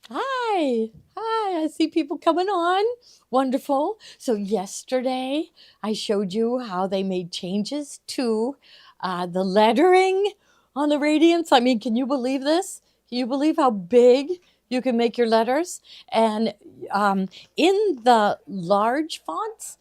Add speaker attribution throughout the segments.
Speaker 1: Hi. Hi. I see people coming on. Wonderful. So, yesterday I showed you how they made changes to the lettering on the Radiance. I mean, can you believe this? Can you believe how big you can make your letters? And in the large fonts,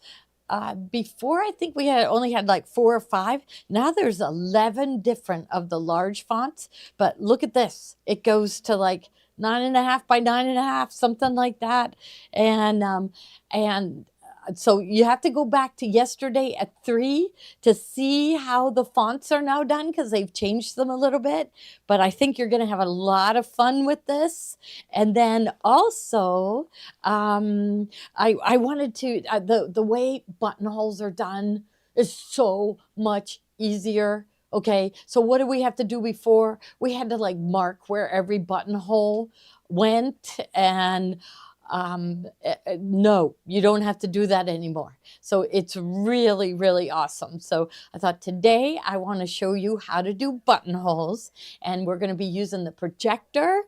Speaker 1: before I think we had only had like 4 or 5. Now there's 11 different of the large fonts. But look at this. It goes to like 9.5 by 9.5, something like that. And so you have to go back to yesterday at 3 to see how the fonts are now done because they've changed them a little bit. But I think you're going to have a lot of fun with this. And then also, I wanted to the way buttonholes are done is so much easier. Okay, so what do we have to do before? We had to like mark where every buttonhole went, and no, you don't have to do that anymore. So it's really, really awesome. So I thought today I want to show you how to do buttonholes, and we're going to be using the projector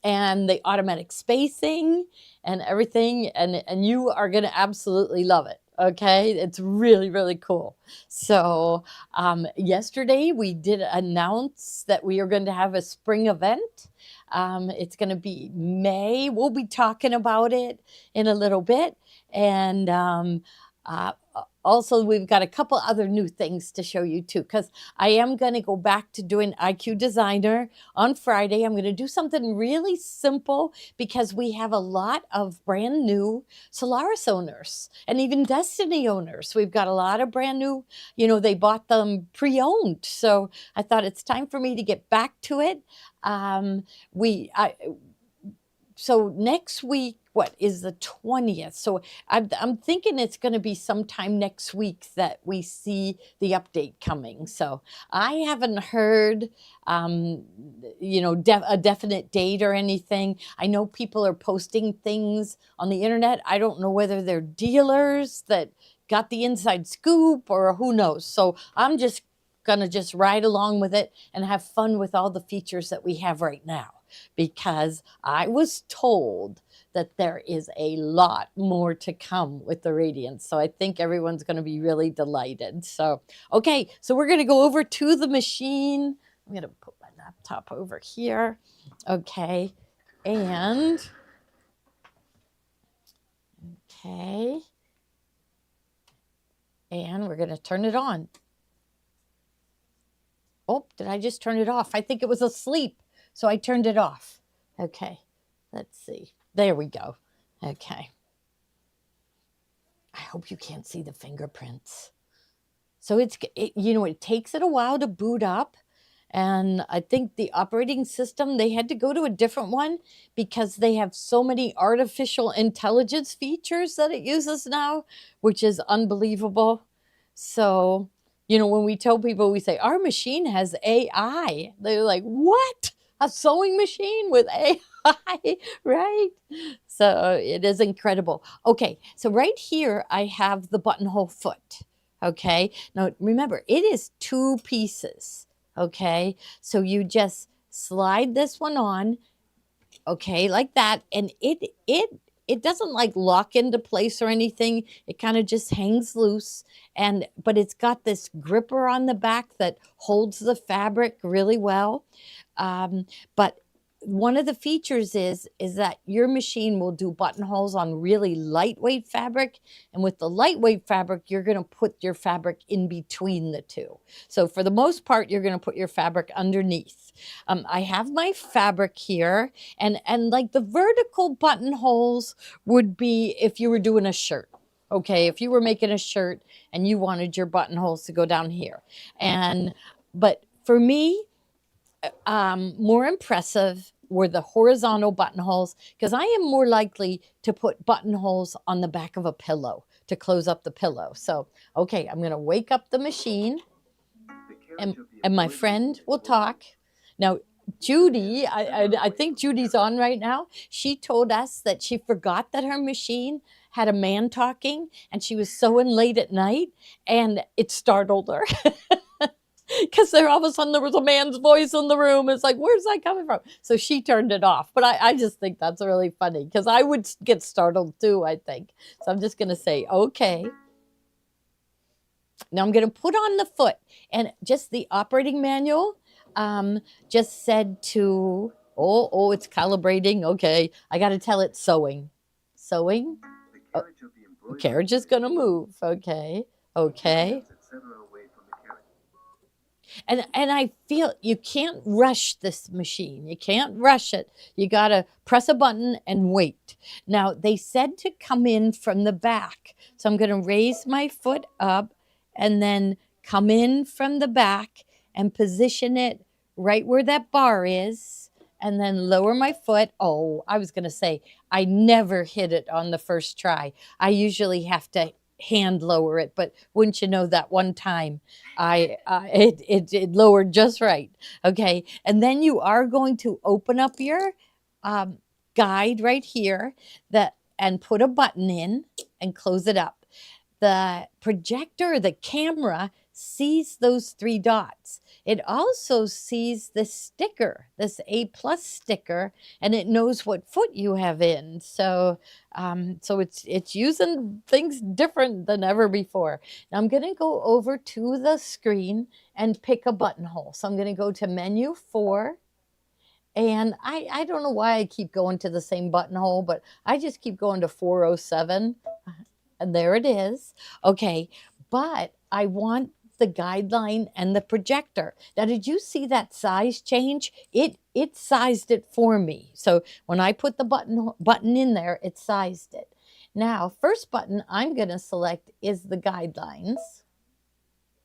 Speaker 1: and the automatic spacing and everything, and you are going to absolutely love it. Okay, it's really, really cool. So yesterday we did announce that we are going to have a spring event. It's going to be May. We'll be talking about it in a little bit. And uh, also, we've got a couple other new things to show you too, because I am going to go back to doing IQ Designer on Friday. I'm going to do something really simple because we have a lot of brand new Solaris owners and even Destiny owners. We've got a lot of brand new, they bought them pre-owned. So I thought it's time for me to get back to it. Um, we, I, so next week, what is the 20th? So I'm thinking it's going to be sometime next week that we see the update coming. So I haven't heard, a definite date or anything. I know people are posting things on the internet. I don't know whether they're dealers that got the inside scoop or who knows. So I'm just going to just ride along with it and have fun with all the features that we have right now, because I was told that there is a lot more to come with the Radiance. So I think everyone's going to be really delighted. So, okay, so we're going to go over to the machine. I'm going to put my laptop over here. Okay, and okay, and we're going to turn it on. Oh, did I just turn it off? I think it was asleep, so I turned it off. Okay, let's see. There we go. Okay. I hope you can't see the fingerprints. So it takes it a while to boot up. And I think the operating system, they had to go to a different one because they have so many artificial intelligence features that it uses now, which is unbelievable. So, when we tell people, we say, our machine has AI. They're like, what? A sewing machine with AI, right? So it is incredible. Okay, so right here, I have the buttonhole foot. Okay, now remember, it is 2 pieces. Okay, so you just slide this one on, okay, like that, and it doesn't like lock into place or anything. It kind of just hangs loose, but it's got this gripper on the back that holds the fabric really well. But one of the features is that your machine will do buttonholes on really lightweight fabric, and with the lightweight fabric, you're going to put your fabric in between the two. So for the most part, you're going to put your fabric underneath. I have my fabric here, and like the vertical buttonholes would be if you were doing a shirt. Okay, if you were making a shirt and you wanted your buttonholes to go down here, but for me, more impressive were the horizontal buttonholes, because I am more likely to put buttonholes on the back of a pillow to close up the pillow. So, okay, I'm going to wake up the machine, and my friend will talk. Now, Judy, I think Judy's on right now. She told us that she forgot that her machine had a man talking, and she was sewing late at night, and it startled her. Because because there all of a sudden there was a man's voice in the room. It's like, where's that coming from? So she turned it off. But I just think that's really funny because I would get startled too, I think. So I'm just going to say, okay. Now I'm going to put on the foot, and just the operating manual just said to, oh, it's calibrating. Okay. I got to tell it sewing. Sewing. Oh, the carriage is going to move. Okay. Okay. And I feel you can't rush this machine. You can't rush it. You got to press a button and wait. Now, they said to come in from the back. So I'm going to raise my foot up and then come in from the back and position it right where that bar is, and then lower my foot. Oh, I was going to say, I never hit it on the first try. I usually have to hand lower it, but wouldn't you know, that one time it lowered just right. Okay, and then you are going to open up your guide right here and put a button in and close it up. The projector, the camera, sees those 3 dots. It also sees this sticker, this A+ sticker, and it knows what foot you have in. So it's using things different than ever before. Now I'm going to go over to the screen and pick a buttonhole. So I'm going to go to menu 4. And I don't know why I keep going to the same buttonhole, but I just keep going to 407. And there it is. Okay, but I want the guideline and the projector. Now, did you see that size change? It sized it for me. So when I put the button in there, it sized it. Now, first button I'm going to select is the guidelines.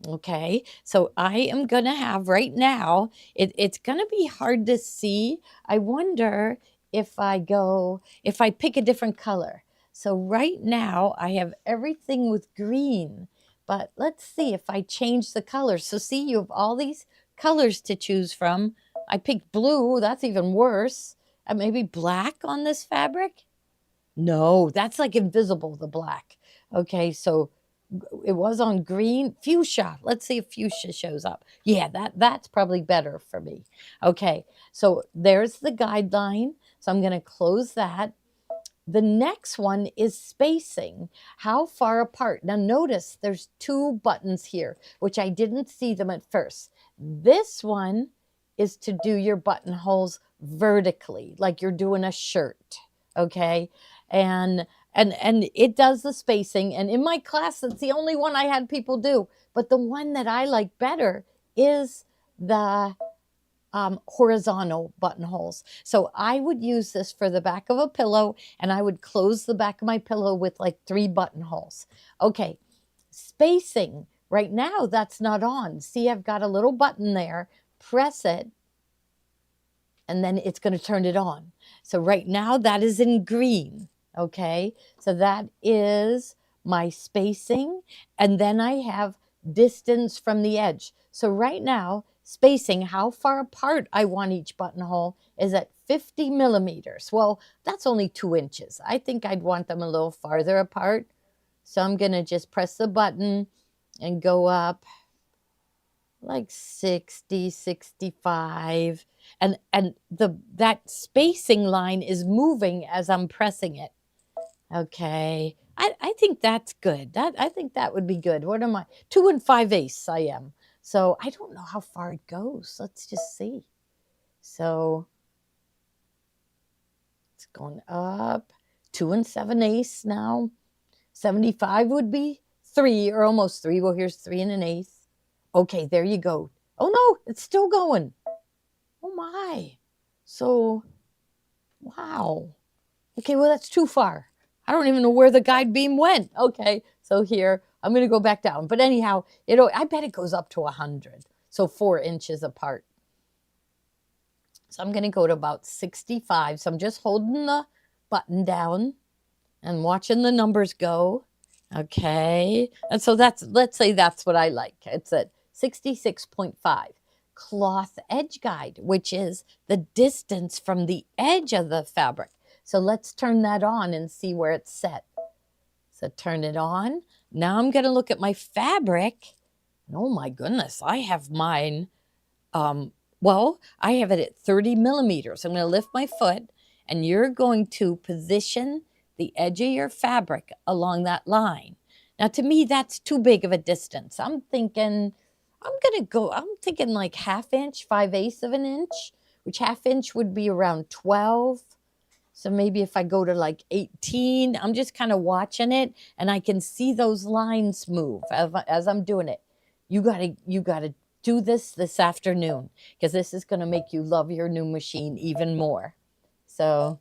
Speaker 1: Okay, so I am going to have right now, it's going to be hard to see. I wonder if I pick a different color. So right now I have everything with green, but let's see if I change the color. So see, you have all these colors to choose from. I picked blue, that's even worse. Maybe black on this fabric? No, that's like invisible, the black. Okay, so it was on green. Fuchsia. Let's see if fuchsia shows up. Yeah, that's probably better for me. Okay, so there's the guideline. So I'm going to close that. The next one is spacing. How far apart? Now notice there's 2 buttons here, which I didn't see them at first. This one is to do your buttonholes vertically, like you're doing a shirt. Okay, and it does the spacing. And in my class, it's the only one I had people do. But the one that I like better is the horizontal buttonholes. So I would use this for the back of a pillow, and I would close the back of my pillow with like 3 buttonholes. Okay, spacing. Right now, that's not on. See, I've got a little button there. Press it, and then it's going to turn it on. So right now, that is in green. Okay, so that is my spacing, and then I have distance from the edge. So right now, spacing, how far apart I want each buttonhole, is at 50 millimeters. Well, that's only 2 inches. I think I'd want them a little farther apart. So I'm going to just press the button and go up like 60, 65. And that spacing line is moving as I'm pressing it. Okay. I think that's good. I think that would be good. What am I? 2 5/8 I am. So I don't know how far it goes. Let's just see. So it's going up 2 7/8 now. 75 would be 3 or almost 3. Well, here's 3 1/8. Okay, there you go. Oh no, it's still going. Oh my. So, wow. Okay, well, that's too far. I don't even know where the guide beam went. Okay, so here, I'm going to go back down. But anyhow, I bet it goes up to 100. So 4 inches apart. So I'm going to go to about 65. So I'm just holding the button down and watching the numbers go. Okay. And so let's say that's what I like. It's at 66.5. Cloth edge guide, which is the distance from the edge of the fabric. So let's turn that on and see where it's set. So turn it on. Now I'm going to look at my fabric. Oh my goodness, I have mine. Well, I have it at 30 millimeters. I'm going to lift my foot and you're going to position the edge of your fabric along that line. Now, to me, that's too big of a distance. I'm thinking, I'm thinking like half inch, 5/8 of an inch, which half inch would be around 12. So maybe if I go to like 18, I'm just kind of watching it and I can see those lines move as I'm doing it. You got to do this afternoon because this is going to make you love your new machine even more. So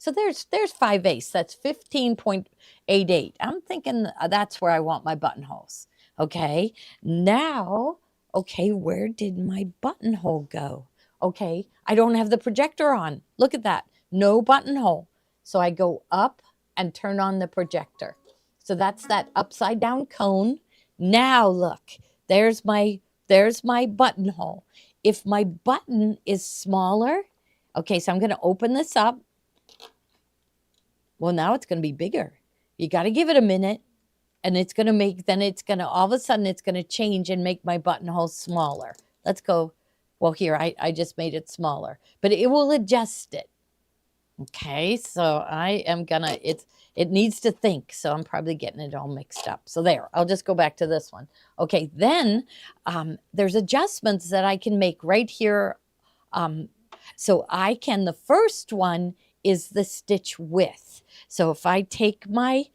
Speaker 1: there's 5/8. That's 15.88. I'm thinking that's where I want my buttonholes. Okay. Now, okay, where did my buttonhole go? Okay, I don't have the projector on. Look at that. No buttonhole. So I go up and turn on the projector. So that's that upside down cone. Now look, there's my buttonhole. If my button is smaller, okay, so I'm going to open this up. Well, now it's going to be bigger. You got to give it a minute and it's going to make, then it's going to, all of a sudden it's going to change and make my buttonhole smaller. Let's go. Well, here, I just made it smaller, but it will adjust it. Okay, so I am gonna, it needs to think, so I'm probably getting it all mixed up. So there, I'll just go back to this one. Okay, then there's adjustments that I can make right here. So I can, the first one is the stitch width. So if I take my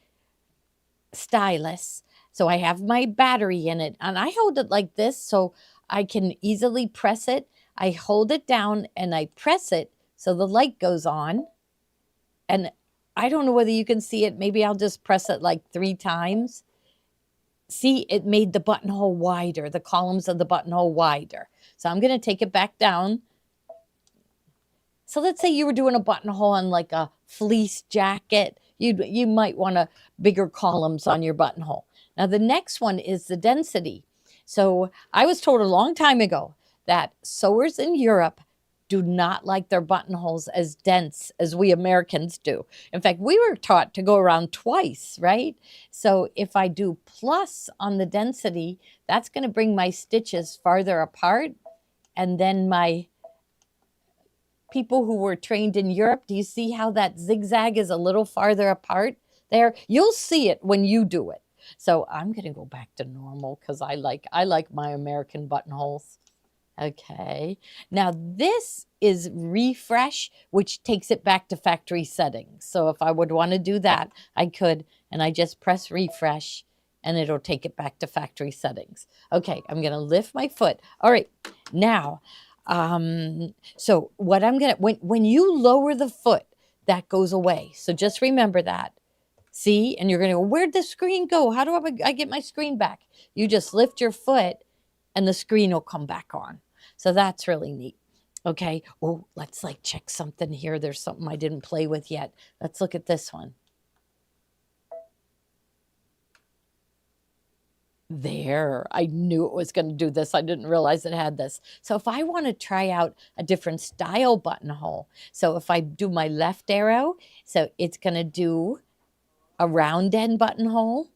Speaker 1: stylus, so I have my battery in it, and I hold it like this so I can easily press it. I hold it down and I press it so the light goes on. And I don't know whether you can see it. Maybe I'll just press it like 3 times. See, it made the buttonhole wider, the columns of the buttonhole wider. So I'm going to take it back down. So let's say you were doing a buttonhole on like a fleece jacket. You might want bigger columns on your buttonhole. Now the next one is the density. So I was told a long time ago that sewers in Europe do not like their buttonholes as dense as we Americans do. In fact, we were taught to go around twice, right? So if I do plus on the density, that's going to bring my stitches farther apart. And then my people who were trained in Europe, do you see how that zigzag is a little farther apart there? You'll see it when you do it. So I'm going to go back to normal because I like my American buttonholes. Okay, now this is refresh, which takes it back to factory settings. So if I would want to do that, I could, and I just press refresh and it'll take it back to factory settings. Okay, I'm going to lift my foot. All right, now, so what I'm going to, when you lower the foot, that goes away. So just remember that. See, and you're going to go, where'd the screen go? How do I get my screen back? You just lift your foot and the screen will come back on. So that's really neat. Okay. Oh, let's like check something here. There's something I didn't play with yet. Let's look at this one. There, I knew it was going to do this. I didn't realize it had this. So if I want to try out a different style buttonhole, so if I do my left arrow, so it's going to do a round end buttonhole.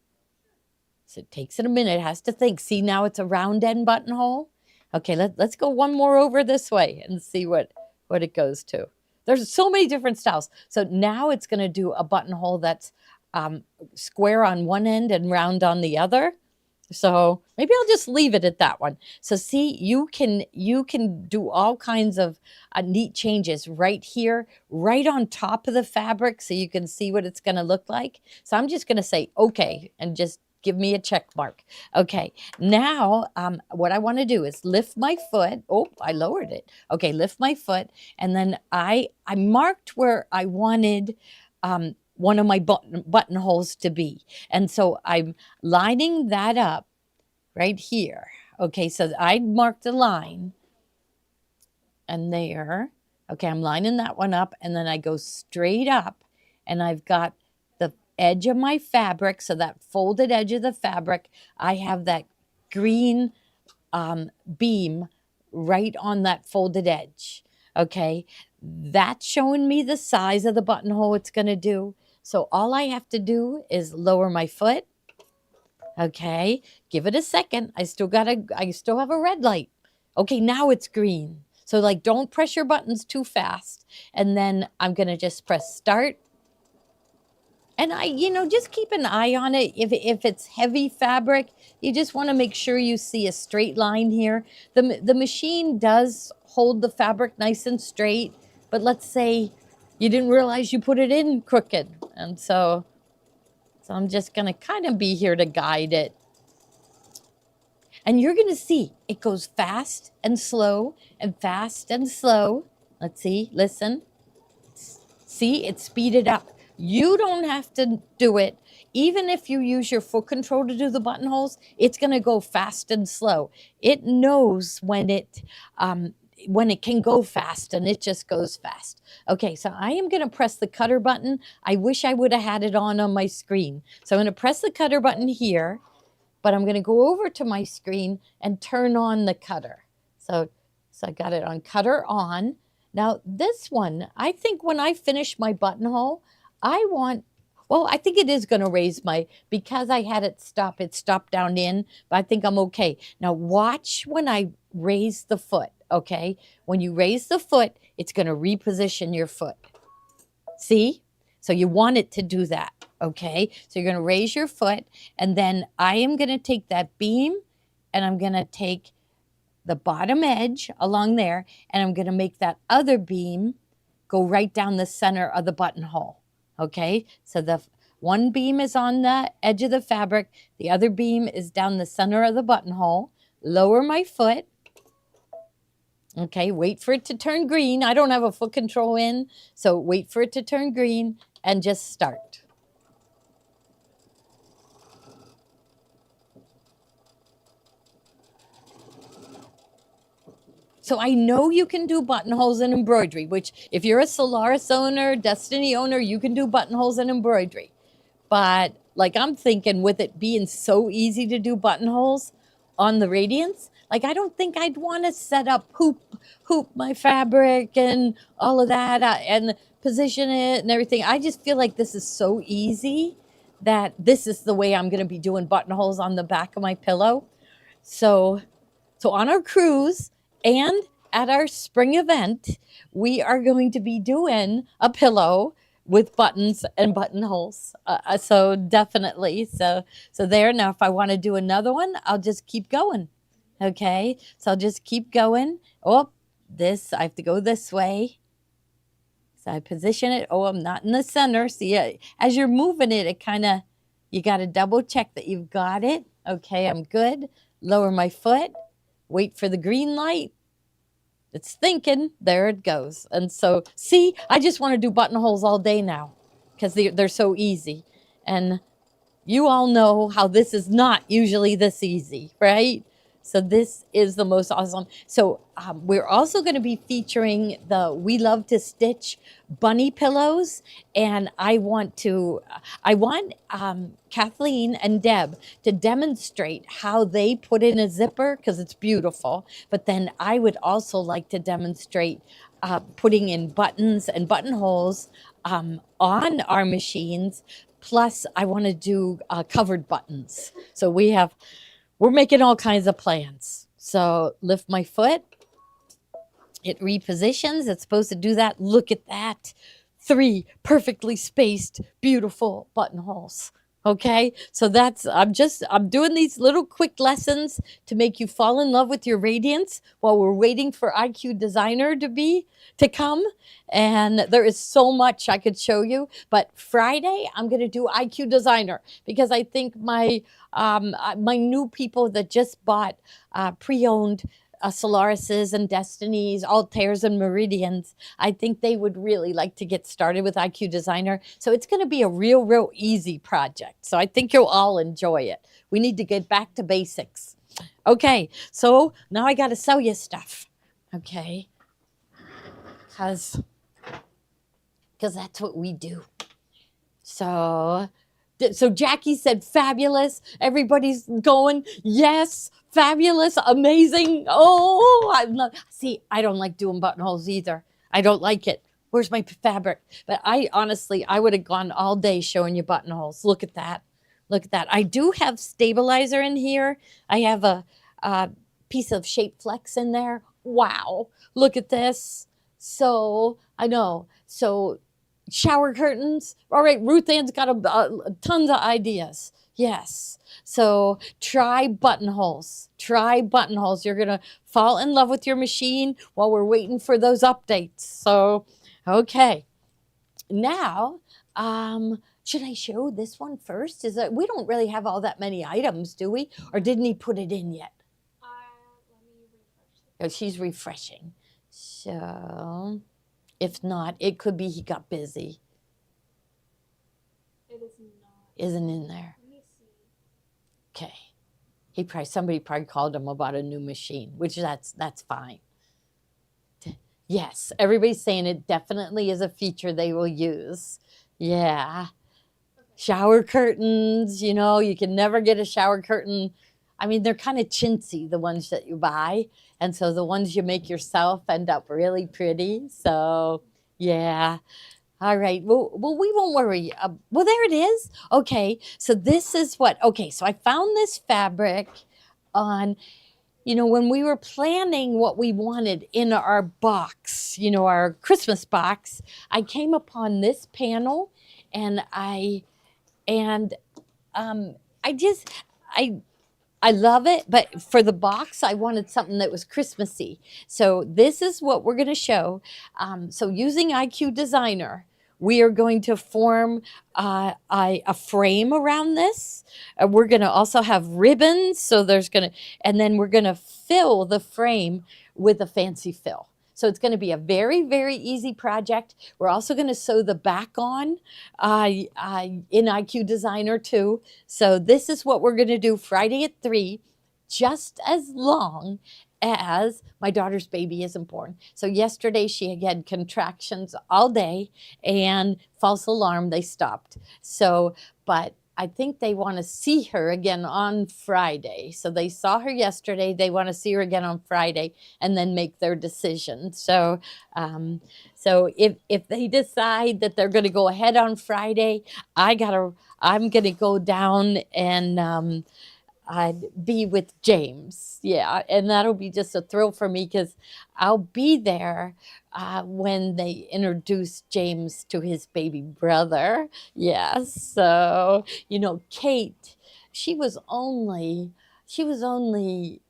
Speaker 1: So it takes it a minute, it has to think. See, now it's a round end buttonhole. Okay, let's go one more over this way and see what it goes to. There's so many different styles. So now it's going to do a buttonhole that's square on one end and round on the other. So maybe I'll just leave it at that one. So see, you can do all kinds of neat changes right here, right on top of the fabric, so you can see what it's going to look like. So I'm just going to say okay and just give me a check mark. Okay, now what I want to do is lift my foot. Oh, I lowered it. Okay, lift my foot, and then I marked where I wanted one of my buttonholes to be. And so I'm lining that up right here. Okay, so I marked the line and there. Okay, I'm lining that one up and then I go straight up and I've got the edge of my fabric. So that folded edge of the fabric, I have that green beam right on that folded edge. Okay, that's showing me the size of the buttonhole it's going to do. So all I have to do is lower my foot. Okay, give it a second. I still have a red light. Okay, now it's green. So like, don't press your buttons too fast. And then I'm gonna just press start. And just keep an eye on it. If it's heavy fabric, you just want to make sure you see a straight line here. The machine does hold the fabric nice and straight, but let's say you didn't realize you put it in crooked. And so I'm just going to kind of be here to guide it. And you're going to see it goes fast and slow and fast and slow. Let's see, listen. See, it's speeded up. You don't have to do it. Even if you use your foot control to do the buttonholes, it's going to go fast and slow. It knows when it can go fast, and it just goes fast. Okay, so I am going to press the cutter button. I wish I would have had it on my screen. So I'm going to press the cutter button here, but I'm going to go over to my screen and turn on the cutter. So I got it on cutter on. Now this one, I think when I finish my buttonhole, I think it is going to raise because I had it stopped down in, but I think I'm okay. Now watch when I raise the foot, okay? When you raise the foot, it's going to reposition your foot. See? So you want it to do that, okay? So you're going to raise your foot, and then I am going to take that beam, and I'm going to take the bottom edge along there, and I'm going to make that other beam go right down the center of the buttonhole. Okay, so the one beam is on the edge of the fabric, the other beam is down the center of the buttonhole. Lower my foot. Okay, wait for it to turn green. I don't have a foot control in, so wait for it to turn green and just start. So I know you can do buttonholes and embroidery, which if you're a Solaris owner, Destiny owner, you can do buttonholes and embroidery. But like, I'm thinking with it being so easy to do buttonholes on the Radiance, like I don't think I'd want to set up hoop my fabric and all of that and position it and everything. I just feel like this is so easy that this is the way I'm going to be doing buttonholes on the back of my pillow. So on our cruise and at our spring event, we are going to be doing a pillow with buttons and buttonholes. So definitely. So there. Now, if I want to do another one, I'll just keep going. Okay. So I'll just keep going. Oh, I have to go this way. So I position it. Oh, I'm not in the center. See, as you're moving it, you got to double check that you've got it. Okay, I'm good. Lower my foot. Wait for the green light. It's thinking. There it goes. And so, see, I just want to do buttonholes all day now because they're so easy. And you all know how this is not usually this easy, right? So this is the most awesome. So we're also going to be featuring the We Love to Stitch bunny pillows. And I want Kathleen and Deb to demonstrate how they put in a zipper because it's beautiful. But then I would also like to demonstrate putting in buttons and buttonholes on our machines. Plus, I want to do covered buttons. So we're making all kinds of plans. So lift my foot. It repositions. It's supposed to do that. Look at that. 3 perfectly spaced, beautiful buttonholes. Okay, so I'm doing these little quick lessons to make you fall in love with your Radiance while we're waiting for IQ Designer to come. And there is so much I could show you, but Friday I'm going to do IQ Designer because I think my new people that just bought pre-owned Solarises and Destinies, Altairs and Meridians, I think they would really like to get started with IQ Designer. So it's going to be a real easy project. So I think you'll all enjoy it. We need to get back to basics. Okay, so now I got to sell you stuff. Okay, because that's what we do. So Jackie said fabulous. Everybody's going, yes, fabulous, amazing. Oh, I don't like doing buttonholes either. I don't like it. Where's my fabric? But I would have gone all day showing you buttonholes. Look at that. Look at that. I do have stabilizer in here. I have a piece of Shape Flex in there. Wow. Look at this. So, I know. So, shower curtains. All right, Ruth Ann's got tons of ideas. Yes. So, try buttonholes. Try buttonholes. You're going to fall in love with your machine while we're waiting for those updates. So, okay. Now, should I show this one first? Is that we don't really have all that many items, do we? Or didn't he put it in yet?
Speaker 2: Let me refresh
Speaker 1: Oh, she's refreshing. So, if not, it could be he got busy.
Speaker 2: It is not.
Speaker 1: Isn't in there.
Speaker 2: Let me see.
Speaker 1: Okay. Somebody probably called him about a new machine, which that's fine. Yes, everybody's saying it definitely is a feature they will use. Yeah. Shower curtains, you can never get a shower curtain. I mean, they're kind of chintzy, the ones that you buy. And so the ones you make yourself end up really pretty. So, yeah. All right. Well, we won't worry. Well, there it is. Okay. So this is what, okay. So I found this fabric on, when we were planning what we wanted in our box, our Christmas box, I came upon this panel and and I just I love it, but for the box, I wanted something that was Christmassy. So this is what we're going to show. So using IQ Designer, we are going to form a frame around this. We're going to also have ribbons. So and then we're going to fill the frame with a fancy fill. So it's going to be a very, very easy project. We're also going to sew the back on in IQ Designer too. So this is what we're going to do Friday at 3, just as long as my daughter's baby isn't born. So yesterday she had contractions all day and false alarm, they stopped. So, but I think they want to see her again on Friday. So they saw her yesterday. They want to see her again on Friday and then make their decision. So, so if they decide that they're going to go ahead on Friday, I'm going to go down and I'd be with James. Yeah. And that'll be just a thrill for me because I'll be there when they introduce James to his baby brother. Yes. So, Kate, she was only,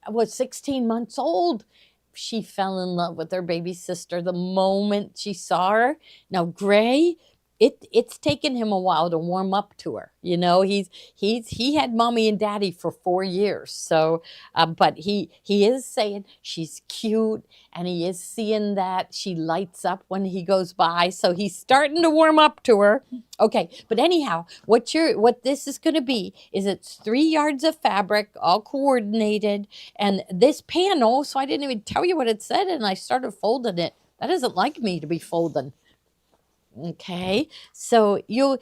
Speaker 1: what, 16 months old. She fell in love with her baby sister the moment she saw her. Now, Gray, it's taken him a while to warm up to her. He had mommy and daddy for 4 years. So, but he is saying she's cute, and he is seeing that she lights up when he goes by. So he's starting to warm up to her. Okay, but anyhow, what this is going to be is it's 3 yards of fabric, all coordinated, and this panel. So I didn't even tell you what it said, and I started folding it. That isn't like me to be folding. Okay, so you'll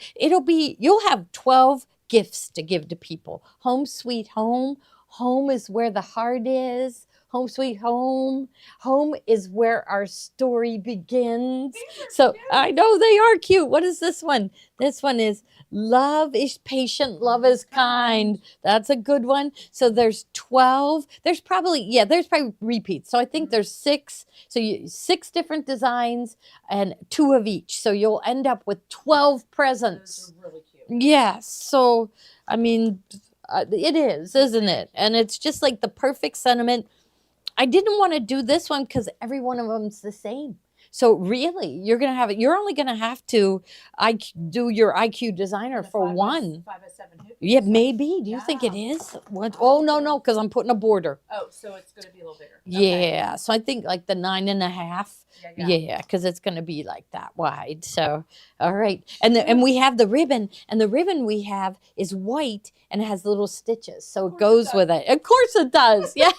Speaker 1: have 12 gifts to give to people. Home sweet home. Home is where the heart is. Home sweet home. Home is where our story begins. So
Speaker 2: cute.
Speaker 1: I know they are cute. What is this one? This one is love is patient, love is kind. That's a good one. So there's 12. There's probably repeats. So I think there's 6. So 6 different designs and 2 of each. So you'll end up with 12 presents.
Speaker 2: Those are really cute.
Speaker 1: Yes. So, I mean, it is, isn't it? And it's just like the perfect sentiment. I didn't want to do this one because every one of them's the same. So really, you're only gonna have to do your IQ Designer
Speaker 2: The
Speaker 1: for
Speaker 2: 5 by
Speaker 1: one.
Speaker 2: 5 by 7 hoop.
Speaker 1: Yeah, maybe. Do you think it
Speaker 2: Yeah.
Speaker 1: is? What? Oh no, because I'm putting a border.
Speaker 2: Oh, so it's going to be a little bigger. Okay.
Speaker 1: Yeah. So I think like the 9.5.
Speaker 2: Yeah.
Speaker 1: Yeah, because it's going to be like that wide. So, all right, and we have the ribbon, and the ribbon we have is white and it has little stitches, so it goes with it. Of course it does. Yes,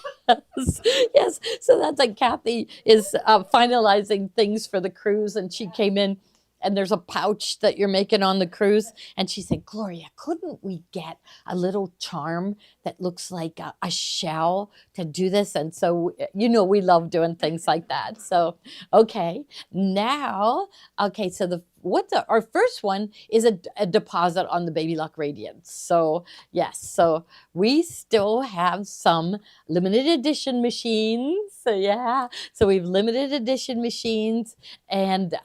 Speaker 1: yes. So that's like Kathy is finalizing things for the cruise, and she came in. And there's a pouch that you're making on the cruise. And she said, Gloria, couldn't we get a little charm that looks like a shell to do this? And so, we love doing things like that. So, okay, now, so our first one is a deposit on the Baby Lock Radiance. So yes, so we still have some limited edition machines. So yeah, so we've limited edition machines, and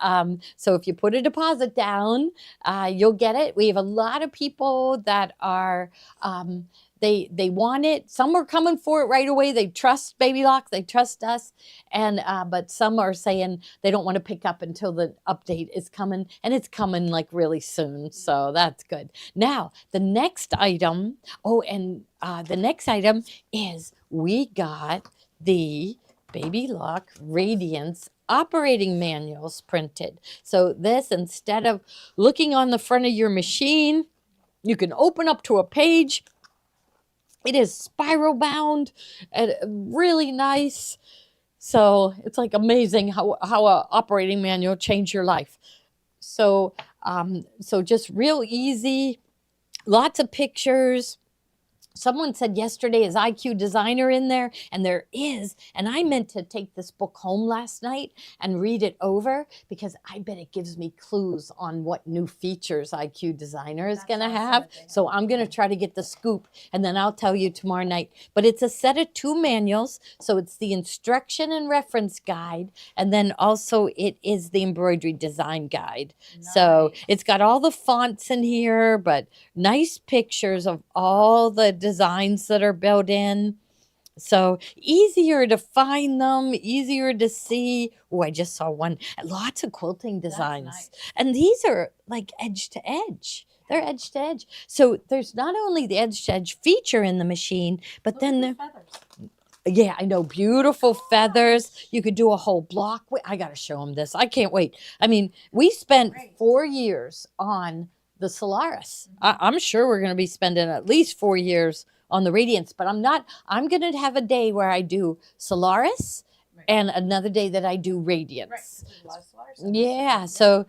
Speaker 1: so if you put a deposit down, you'll get it. We have a lot of people that are. They want it. Some are coming for it right away. They trust Baby Lock. They trust us, and but some are saying they don't want to pick up until the update is coming, and it's coming like really soon. So that's good. Now the next item. Oh, and the next item is we got the Baby Lock Radiance operating manuals printed. So this, instead of looking on the front of your machine, you can open up to a page. It is spiral bound and really nice. So it's like amazing how a operating manual changed your life. So so just real easy, lots of pictures. Someone said yesterday, is IQ Designer in there? And there is. And I meant to take this book home last night and read it over, because I bet it gives me clues on what new features IQ Designer is going to have. So I'm going to try to get the scoop, and then I'll tell you tomorrow night. But it's a set of 2 manuals. So it's the instruction and reference guide, and then also it is the embroidery design guide. Nice. So it's got all the fonts in here, but nice pictures of all the designs that are built in. So easier to find them, easier to see. Oh, I just saw one. Lots of quilting designs. Nice. And these are like edge to edge. They're edge to edge. So there's not only the edge to edge feature in the machine, but then the feathers. Yeah, I know. Beautiful feathers. You could do a whole block. Wait, I got to show them this. I can't wait. I mean, we spent 4 years on the Solaris. I'm sure we're going to be spending at least 4 years on the Radiance, but I'm going to have a day where I do Solaris and another day that I do Radiance. Yeah, so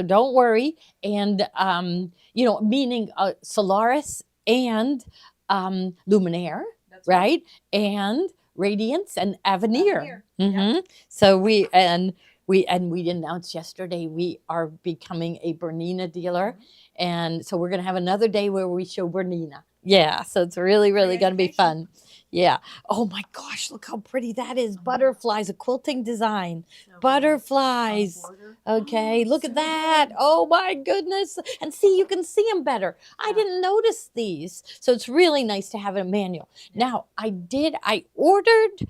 Speaker 1: don't worry. And, meaning Solaris and Luminaire, right? And Radiance and Avenir. Mm-hmm. Yep. So we announced yesterday we are becoming a Bernina dealer. Mm-hmm. And so we're going to have another day where we show Bernina. Yeah, so it's really, really going to be fun. Yeah. Oh my gosh, look how pretty that is. Butterflies, a quilting design. So butterflies. Okay, look at that. Oh my goodness. And see, you can see them better. I didn't notice these. So it's really nice to have a manual. Now, I ordered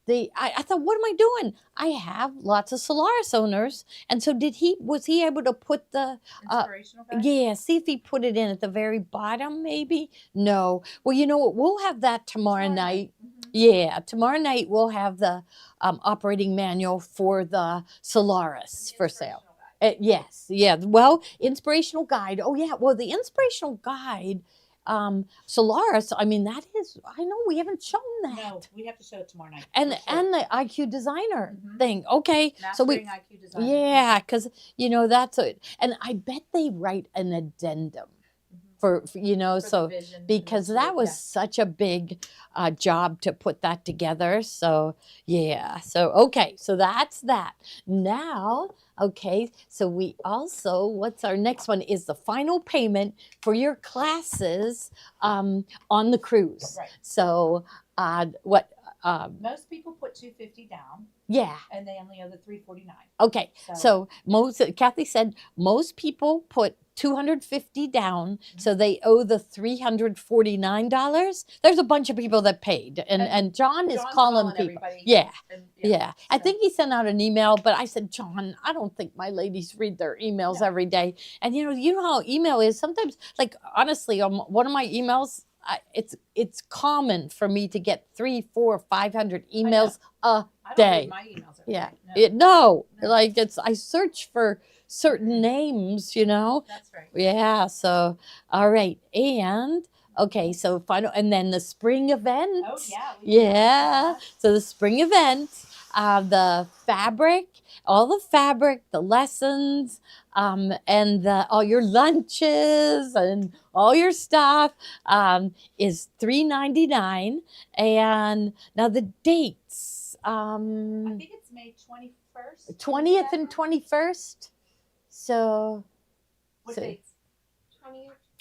Speaker 1: I thought, what am I doing? I have lots of Solaris owners. And so was he able to put the inspirational guide? Yeah, see if he put it in at the very bottom, maybe? No. Well, you know what? We'll have that tomorrow night. Mm-hmm. Yeah, tomorrow night we'll have the operating manual for the Solaris for sale. Yes, yeah. Well, inspirational guide. Oh, yeah. Well, the inspirational guide. Solaris, I mean, that is, I know we haven't shown that.
Speaker 2: No, we have to show it tomorrow night.
Speaker 1: And the IQ Designer thing. Okay.
Speaker 2: Mastering IQ Designer.
Speaker 1: Yeah, because, that's it. And I bet they write an addendum for so because that was such a big job to put that together. So, yeah. So, okay. So that's that. Now, okay. So we also, what's our next one is the final payment for your classes on the cruise. Right. So,
Speaker 2: most people put $250 down.
Speaker 1: Yeah.
Speaker 2: And they only owe the $349.
Speaker 1: Okay. So Kathy said most people put $250 down, so they owe the $349. There's a bunch of people that paid, and John is calling people. Yeah. Yeah. I think he sent out an email, but I said, John, I don't think my ladies read their emails every day. And you know how email is sometimes. Like honestly, on one of my emails, it's common for me to get 300, 400, 500 emails a day.
Speaker 2: I don't read my emails every day.
Speaker 1: No. Like I search for certain names,
Speaker 2: That's right.
Speaker 1: Yeah. So, all right. And okay. So final, and then the spring event.
Speaker 2: Oh yeah.
Speaker 1: Yeah. So the spring event, the fabric, all the fabric, the lessons, and all your lunches and all your stuff is $399. And now the dates.
Speaker 2: I think it's May 21st.
Speaker 1: 20th and 21st. So,
Speaker 2: What
Speaker 1: so
Speaker 2: dates?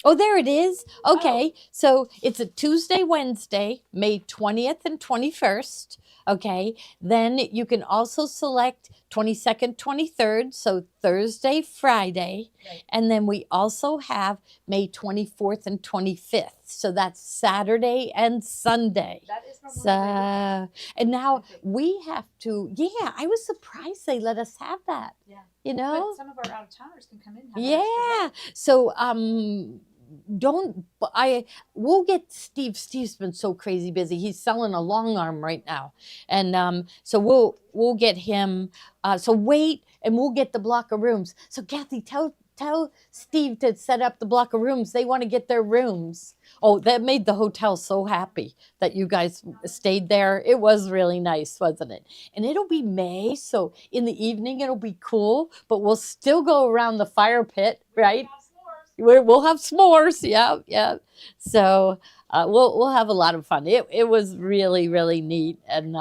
Speaker 1: oh, there it is. Okay. So it's a Tuesday, Wednesday, May 20th and 21st. Okay. Then you can also select 22nd, 23rd. So Thursday, Friday.
Speaker 2: Right.
Speaker 1: And then we also have May 24th and 25th. So that's Saturday and Sunday.
Speaker 2: That is normally
Speaker 1: So, and now
Speaker 2: Okay.
Speaker 1: we have to, yeah, I was surprised they let us have that.
Speaker 2: Yeah.
Speaker 1: You know?
Speaker 2: But some of our out of towners can come in and have an
Speaker 1: Yeah.
Speaker 2: extra day.
Speaker 1: So don't we'll get Steve. Steve's been so crazy busy. He's selling a long arm right now. And so we'll get him so wait and we'll get the block of rooms. So Kathy, tell Steve to set up the block of rooms. They want to get their rooms. Oh, that made the hotel so happy that you guys stayed there. It was really nice, wasn't it? And it'll be May, so in the evening it'll be cool, but we'll still go around the fire pit, right? We'll have s'mores. Yeah, yeah. So we'll have a lot of fun. It was really really neat, and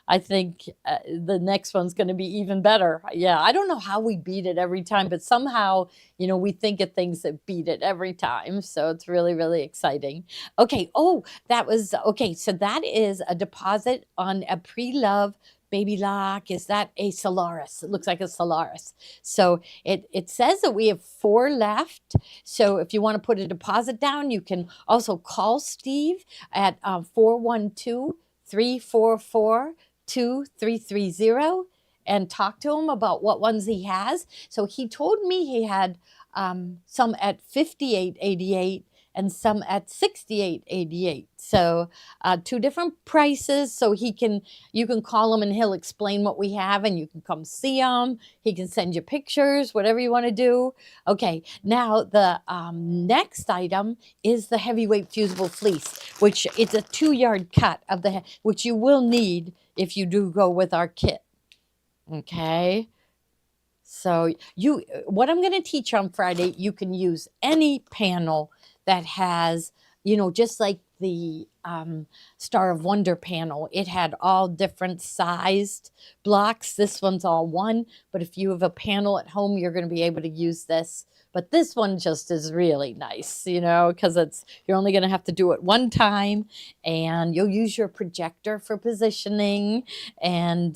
Speaker 1: I think the next one's going to be even better. Yeah, I don't know how we beat it every time, but somehow we think of things that beat it every time. So it's really really exciting. Okay. Oh, that was okay. So that is a deposit on a pre-love baby lock. Is that a Solaris? It looks like a Solaris. So it says that we have 4 left. So if you want to put a deposit down, you can also call Steve at 412 344 2330 and talk to him about what ones he has. So he told me he had some at 58.88 and some at 68.88. So 2 different prices. So you can call him and he'll explain what we have, and you can come see him. He can send you pictures, whatever you want to do. Okay, now the next item is the heavyweight fusible fleece, which is a 2-yard cut of which you will need if you do go with our kit. Okay. So what I'm going to teach on Friday, you can use any panel that has, just like the Star of Wonder panel. It had all different sized blocks. This one's all one, but if you have a panel at home, you're going to be able to use this. But this one just is really nice, because you're only going to have to do it one time, and you'll use your projector for positioning, and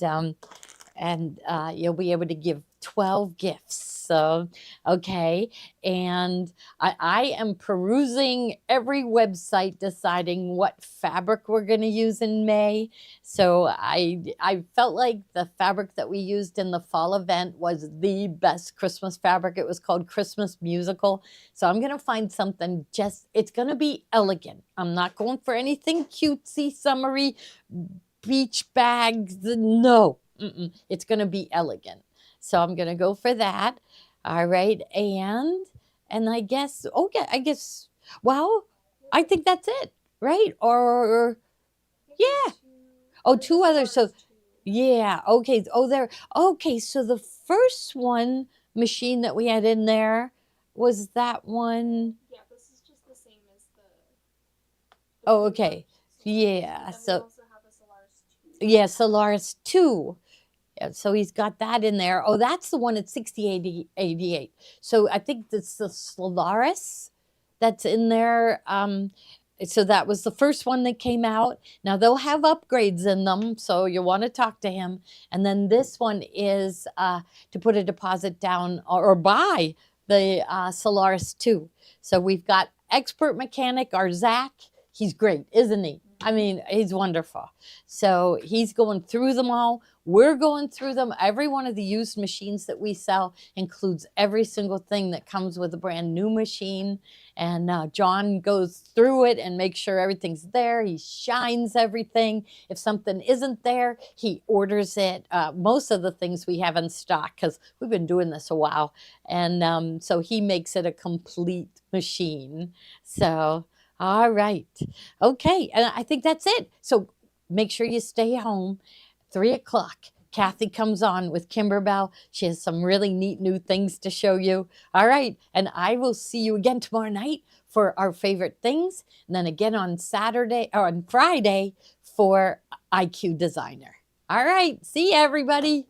Speaker 1: you'll be able to give 12 gifts. So, okay. And I am perusing every website deciding what fabric we're going to use in May. So I felt like the fabric that we used in the fall event was the best Christmas fabric. It was called Christmas Musical. So I'm going to find something it's going to be elegant. I'm not going for anything cutesy, summery, beach bags. No. It's going to be elegant. So I'm going to go for that. All right. And I guess, well, I think that's it, right? Or, yeah. Oh, 2 others. So, yeah. Okay. Okay. So the first one machine that we had in there was that one.
Speaker 3: Yeah, this is just the same as the
Speaker 1: Oh, okay. Yeah. So,
Speaker 3: we also have a Solaris 2.
Speaker 1: yeah, Solaris 2. So he's got that in there. Oh, that's the one at 6088. So I think that's the Solaris that's in there. So that was the first one that came out. Now they'll have upgrades in them, so you'll want to talk to him. And then this one is to put a deposit down or buy the Solaris 2. So we've got expert mechanic, our Zach. He's great, isn't he? I mean, he's wonderful. So he's going through them all. We're going through them. Every one of the used machines that we sell includes every single thing that comes with a brand new machine. And John goes through it and makes sure everything's there. He shines everything. If something isn't there, he orders it. Most of the things we have in stock because we've been doing this a while. And so he makes it a complete machine. So... all right. Okay. And I think that's it. So make sure you stay home. 3:00. Kathy comes on with Kimberbell. She has some really neat new things to show you. All right. And I will see you again tomorrow night for our favorite things. And then again on Saturday or on Friday for IQ Designer. All right. See you, everybody.